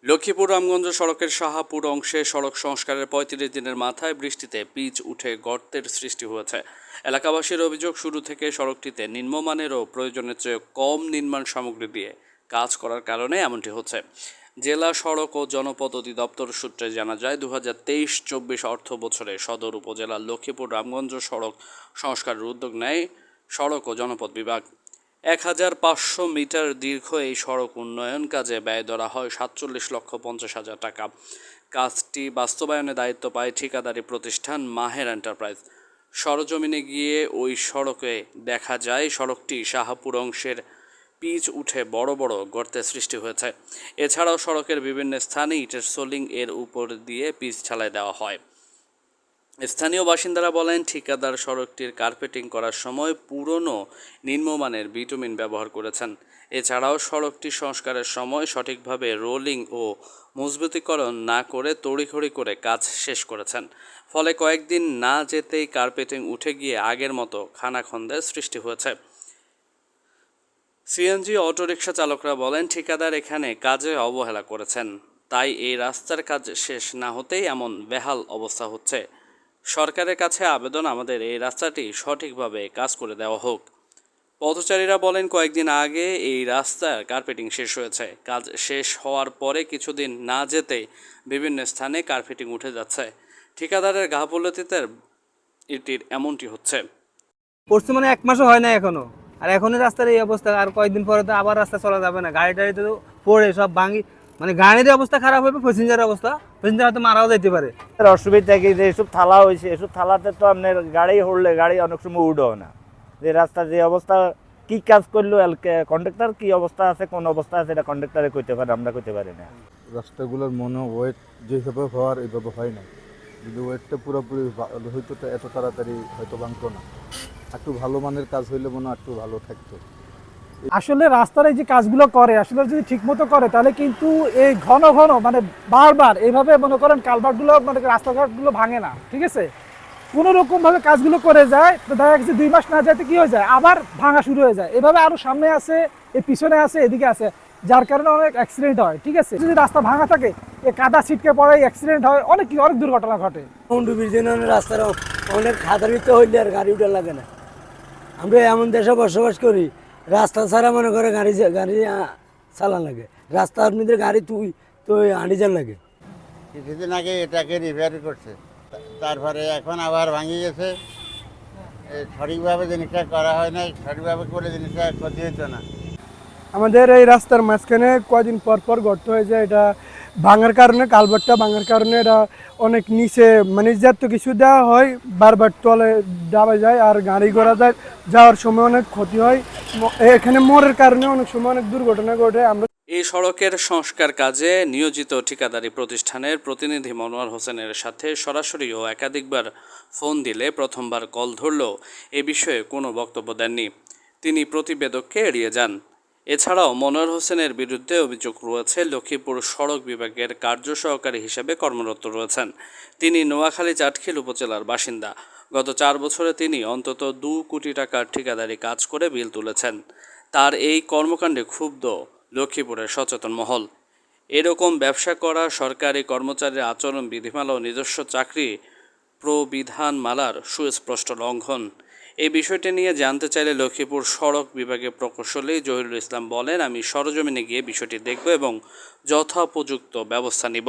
লক্ষ্মীপুর রামগঞ্জ সড়কের শাহাপুর অংশে সড়ক সংস্কারের ৩৫ দিনের মাথায় বৃষ্টিতে পিচ উঠে গর্তের সৃষ্টি হয়েছে। এলাকাবাসীর অভিযোগ, শুরু থেকে সড়কটিতে নিম্নমানের ও প্রয়োজনের চেয়ে কম নির্মাণ সামগ্রী দিয়ে কাজ করার কারণে এমনটি হচ্ছে। জেলা সড়ক ও জনপথ অধিদপ্তর সূত্রে জানা যায়, ২০২৩-২৪ অর্থ বছরে সদর উপজেলার লক্ষ্মীপুর রামগঞ্জ সড়ক সংস্কারের উদ্যোগ নেয় সড়ক ও জনপথ বিভাগ। ১,৫০০ মিটার দীর্ঘ এই সড়ক উন্নয়ন কাজে ব্যয় ধরা হয় ৪৭,৫০,০০০ টাকা। কাজটি বাস্তবায়নের দায়িত্ব পায় ঠিকাদারি প্রতিষ্ঠান মাহের এন্টারপ্রাইজ। সরজমিনে গিয়ে ওই সড়কে দেখা যায়, সড়কটি শাহাপুর অংশের পিচ উঠে বড় বড় গর্তের সৃষ্টি হয়েছে। এছাড়াও সড়কের বিভিন্ন স্থানে ইটের সোলিং এর উপর দিয়ে পিচ ঢালাই দেওয়া হয়। স্থানীয় বাসিন্দারা বলেন, ঠিকাদার সড়কটির কার্পেটিং করার সময় পুরনো নিম্নমানের বিটুমিন ব্যবহার করেছেন। এছাড়াও সড়কটি সংস্কারের সময় সঠিকভাবে রোলিং ও মজবুতীকরণ না করে তড়িঘড়ি করে কাজ শেষ করেছেন। ফলে কয়েকদিন না যেতেই কার্পেটিং উঠে গিয়ে আগের মতো খানাখন্দের সৃষ্টি হয়েছে। সিএনজি অটোরিকশা চালকরা বলেন, ঠিকাদার এখানে কাজে অবহেলা করেছেন, তাই এই রাস্তার কাজ শেষ না হতেই এমন বেহাল অবস্থা হচ্ছে। সরকারের কাছে আবেদন, আমাদের এই রাস্তাটি সঠিকভাবে কাজ করে দেওয়া হোক। পথচারীরা বলেন, কয়েকদিন আগে এই রাস্তার কার্পেটিং শেষ হয়েছে। কাজ শেষ হওয়ার পরে কিছুদিন না যেতেই বিভিন্ন স্থানে কার্পেটিং উঠে যাচ্ছে। ঠিকাদারের গাফিলতিতে এটির এমনটি হচ্ছে। পড়ছে মানে ১ মাসও হয় না এখনো, আর এখনই রাস্তার এই অবস্থা। আর কয়েকদিন পরে তো আবার রাস্তা চলা যাবে না, গাড়ি টাড়ি তো পড়ে সব ভাঙি, মানে গাড়ির অবস্থা খারাপ হবে, প্যাসেঞ্জারের অবস্থা, প্যাসেঞ্জার হয়তো মারাও যেতে পারে। অসুবিধা কি যে এসব থালা হয়েছে, এসব থালাতে তো আপনার গাড়ি হড়লে গাড়ি অনেক সময় উঠেও না। যে রাস্তা যে অবস্থা, কি কাজ করলো কন্ডাক্টর, কি অবস্থা আছে, কোন অবস্থা আছে, এটা কন্ডাক্টরে কইতে পারে, আমরা কইতে পারি না। রাস্তাগুলোর মনে ওয়েট যেভাবে হওয়ার এইভাবে হয় না। যদি ওয়েটটা পুরোপুরি হইতো তো এত তাড়াতাড়ি হয়তো ভাঙতো না। একটু ভালো মানের কাজ হইলে মনে হয় একটু ভালো থাকতো। আসলে রাস্তার এই যে কাজগুলো করে, আসলে যদি ঠিকমতো করে তাহলে কিন্তু এই ঘন ঘন মানে বারবার এইভাবে মনে করেন কালভার্টগুলো মানে রাস্তাঘাটগুলো ভাঙে না, ঠিক আছে। কোনো রকমভাবে কাজগুলো করে যায়, তো দেখা গেছে ২ মাস না যেতে কি হয়ে যায়, আবার ভাঙা শুরু হয়ে যায়। এভাবে আরও সামনে আছে, এই পিছনে আছে, এদিকে আছে, যার কারণে অনেক অ্যাক্সিডেন্ট হয়, ঠিক আছে। যদি রাস্তা ভাঙা থাকে, এই কাদা ছিটকে পড়ে অ্যাক্সিডেন্ট হয়, অনেক দুর্ঘটনা ঘটে। ডুবির জন্য রাস্তার অনেক খাতারিত হইলে আর গাড়ি উঠা লাগে না। আমরা এমন দেশে বসবাস করি, রাস্তা ছাড়া মনে করে গাড়ি চালান লাগে, রাস্তার মধ্যে গাড়ি তুই তো আনি যান লাগে। কিছুদিন আগে এটাকে রিপেয়ার করছে, তারপরে এখন আবার ভাঙি গেছে। সঠিকভাবে জিনিসটা করা হয় না, সঠিকভাবে করে জিনিসটা ক্ষতি হতো না। আমাদের এই রাস্তার মাঝখানে কয়দিন পর পর গর্ত হয়ে যায়, এটা ভাঙার কারণে, কালভার্টটা ভাঙার কারণে এটা অনেক নিচে মানে যত কিছু দেওয়া হয় বারবার তলে ডাবা যায়, আর গাড়ি ঘোড়া যায় যাওয়ার সময় অনেক ক্ষতি হয়। এখানে মোড়ের কারণে অনেক সময় অনেক দুর্ঘটনা ঘটে। আমরা এই সড়কের সংস্কার কাজে নিয়োজিত ঠিকাদারি প্রতিষ্ঠানের প্রতিনিধি মনোয়ার হোসেনের সাথে সরাসরি ও একাধিকবার ফোন দিলে প্রথমবার কল ধরলেও এ বিষয়ে কোনো বক্তব্য দেননি। তিনি প্রতিবেদককে এড়িয়ে যান। এছাড়াও মনোয়ার হোসেনের বিরুদ্ধে অভিযোগ রয়েছে, লক্ষ্মীপুর সড়ক বিভাগের কার্য সহকারী হিসেবে কর্মরত রয়েছেন। তিনি নোয়াখালী চাটখিল উপজেলার বাসিন্দা। গত ৪ বছরে তিনি অন্তত ২ কোটি টাকার ঠিকাদারি কাজ করে বিল তুলেছেন। তার এই কর্মকাণ্ডে ক্ষুব্ধ লক্ষ্মীপুরের সচেতন মহল। এরকম ব্যবসা করা সরকারি কর্মচারীর আচরণ বিধিমালা ও নিজস্ব চাকরি প্রবিধানমালার সুস্পষ্ট লঙ্ঘন। এই বিষয়টি নিয়ে জানতে চাইলে লক্ষ্মীপুর সড়ক বিভাগের প্রকৌশলী জহিরুল ইসলাম বলেন, আমি সরজমিনে গিয়ে বিষয়টি দেখব এবং যথোপযুক্ত ব্যবস্থা নিব।